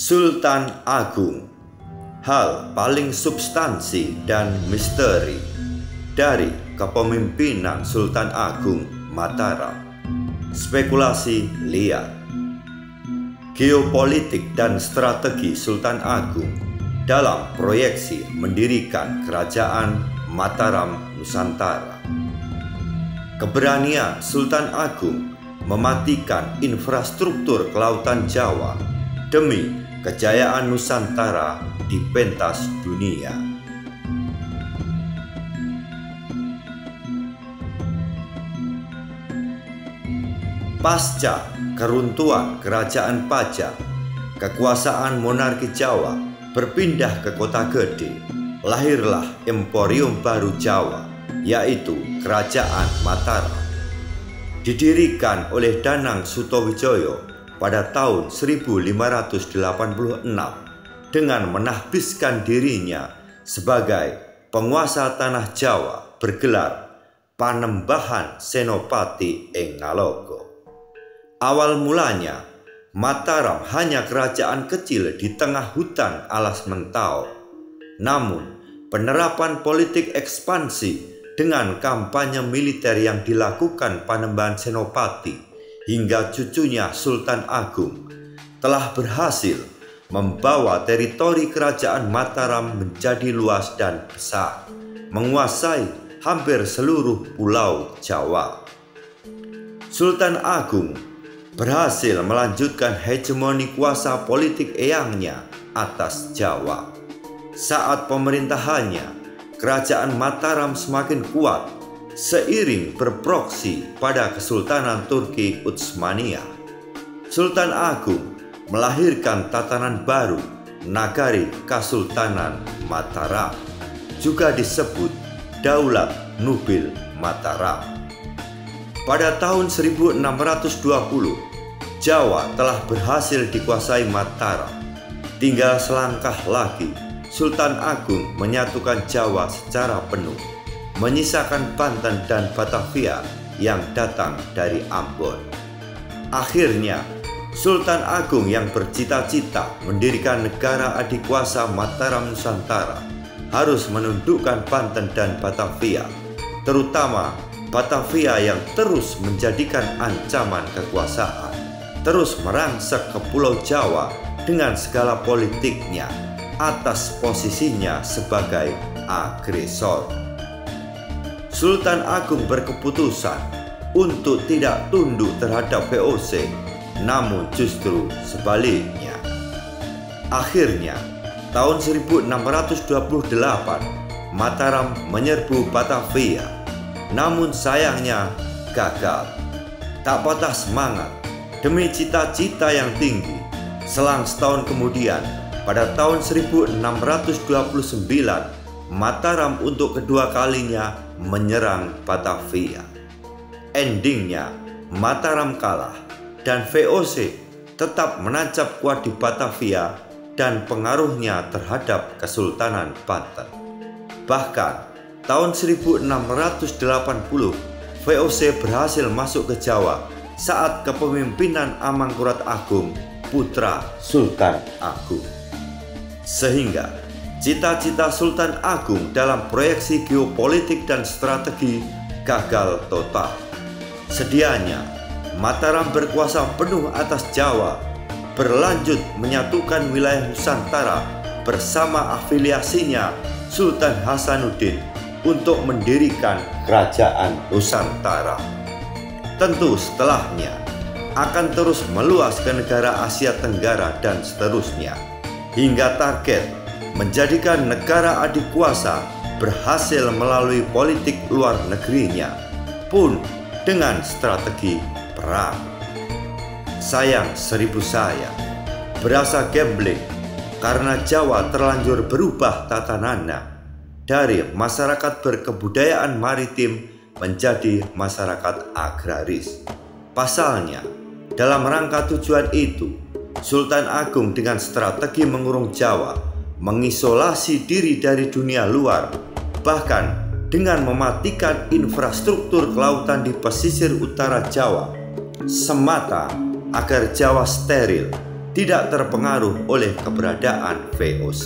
Sultan Agung, hal paling substansi dan misteri dari kepemimpinan Sultan Agung Mataram. Spekulasi liar, geopolitik dan strategi Sultan Agung dalam proyeksi mendirikan Kerajaan Mataram Nusantara. Keberanian Sultan Agung mematikan infrastruktur kelautan Jawa demi kejayaan Nusantara di pentas dunia. Pasca keruntuhan Kerajaan Pajang, kekuasaan monarki Jawa berpindah ke Kota Gede. Lahirlah Emporium baru Jawa, yaitu Kerajaan Mataram. Didirikan oleh Danang Sutawijaya pada tahun 1586 dengan menahbiskan dirinya sebagai penguasa tanah Jawa bergelar Panembahan Senopati ing Ngalogo. Awal mulanya Mataram hanya kerajaan kecil di tengah hutan alas mentau. Namun penerapan politik ekspansi dengan kampanye militer yang dilakukan Panembahan Senopati hingga cucunya Sultan Agung telah berhasil membawa teritori kerajaan Mataram menjadi luas dan besar, menguasai hampir seluruh pulau Jawa. Sultan Agung berhasil melanjutkan hegemoni kuasa politik eyangnya atas Jawa. Saat pemerintahannya, kerajaan Mataram semakin kuat seiring berproksi pada Kesultanan Turki Utsmaniyah. Sultan Agung melahirkan tatanan baru Nagari Kasultanan Mataram, juga disebut Daulat Nubil Mataram. Pada tahun 1620, Jawa telah berhasil dikuasai Mataram. Tinggal selangkah lagi, Sultan Agung menyatukan Jawa secara penuh, menyisakan Banten dan Batavia yang datang dari Ambon. Akhirnya, Sultan Agung yang bercita-cita mendirikan negara adikuasa Mataram Nusantara harus menundukkan Banten dan Batavia, terutama Batavia yang terus menjadikan ancaman kekuasaan, terus merangsek ke Pulau Jawa dengan segala politiknya atas posisinya sebagai agresor. Sultan Agung berkeputusan untuk tidak tunduk terhadap VOC, namun justru sebaliknya. Akhirnya, tahun 1628, Mataram menyerbu Batavia, namun sayangnya gagal. Tak patah semangat, demi cita-cita yang tinggi, selang setahun kemudian, pada tahun 1629, Mataram untuk kedua kalinya menyerang Batavia. Endingnya, Mataram kalah dan VOC tetap menancap kuat di Batavia dan pengaruhnya terhadap Kesultanan Banten. Bahkan tahun 1680, VOC berhasil masuk ke Jawa saat kepemimpinan Amangkurat Agung, putra Sultan Agung. Sehingga cita-cita Sultan Agung dalam proyeksi geopolitik dan strategi gagal total. Sedianya Mataram berkuasa penuh atas Jawa, berlanjut menyatukan wilayah Nusantara bersama afiliasinya Sultan Hasanuddin untuk mendirikan Kerajaan Nusantara. Tentu setelahnya akan terus meluas ke negara Asia Tenggara dan seterusnya, hingga target menjadikan negara adikuasa berhasil melalui politik luar negerinya, pun dengan strategi perang. Sayang seribu sayang, berasa gambling karena Jawa terlanjur berubah tatanannya dari masyarakat berkebudayaan maritim menjadi masyarakat agraris. Pasalnya, dalam rangka tujuan itu, Sultan Agung dengan strategi mengurung Jawa, mengisolasi diri dari dunia luar, bahkan dengan mematikan infrastruktur kelautan di pesisir utara Jawa, semata agar Jawa steril tidak terpengaruh oleh keberadaan VOC.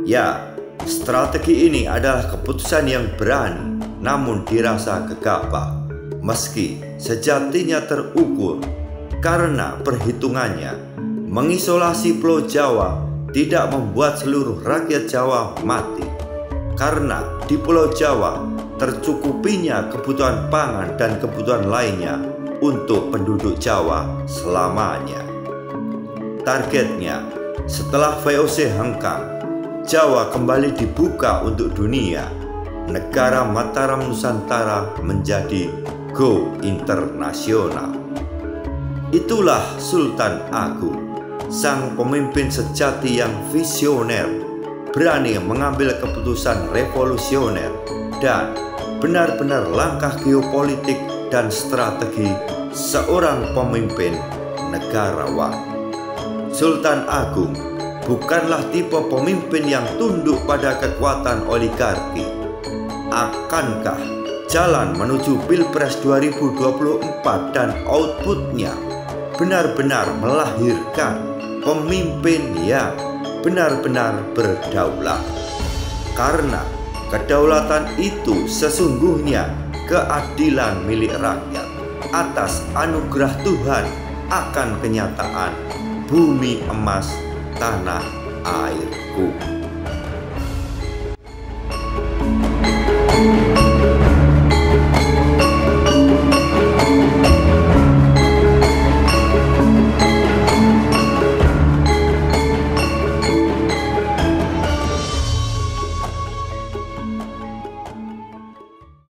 Ya, strategi ini adalah keputusan yang berani namun dirasa gegabah, meski sejatinya terukur, karena perhitungannya mengisolasi Pulau Jawa tidak membuat seluruh rakyat Jawa mati, karena di Pulau Jawa tercukupinya kebutuhan pangan dan kebutuhan lainnya untuk penduduk Jawa selamanya. Targetnya, setelah VOC hengkang, Jawa kembali dibuka untuk dunia. Negara Mataram Nusantara menjadi go internasional. Itulah Sultan Agung, sang pemimpin sejati yang visioner, berani mengambil keputusan revolusioner, dan benar-benar langkah geopolitik dan strategi seorang pemimpin negarawan. Sultan Agung bukanlah tipe pemimpin yang tunduk pada kekuatan oligarki. Akankah jalan menuju Pilpres 2024 dan outputnya benar-benar melahirkan pemimpin yang benar-benar berdaulat? Karena kedaulatan itu sesungguhnya keadilan milik rakyat atas anugerah Tuhan akan kenyataan bumi emas tanah airku.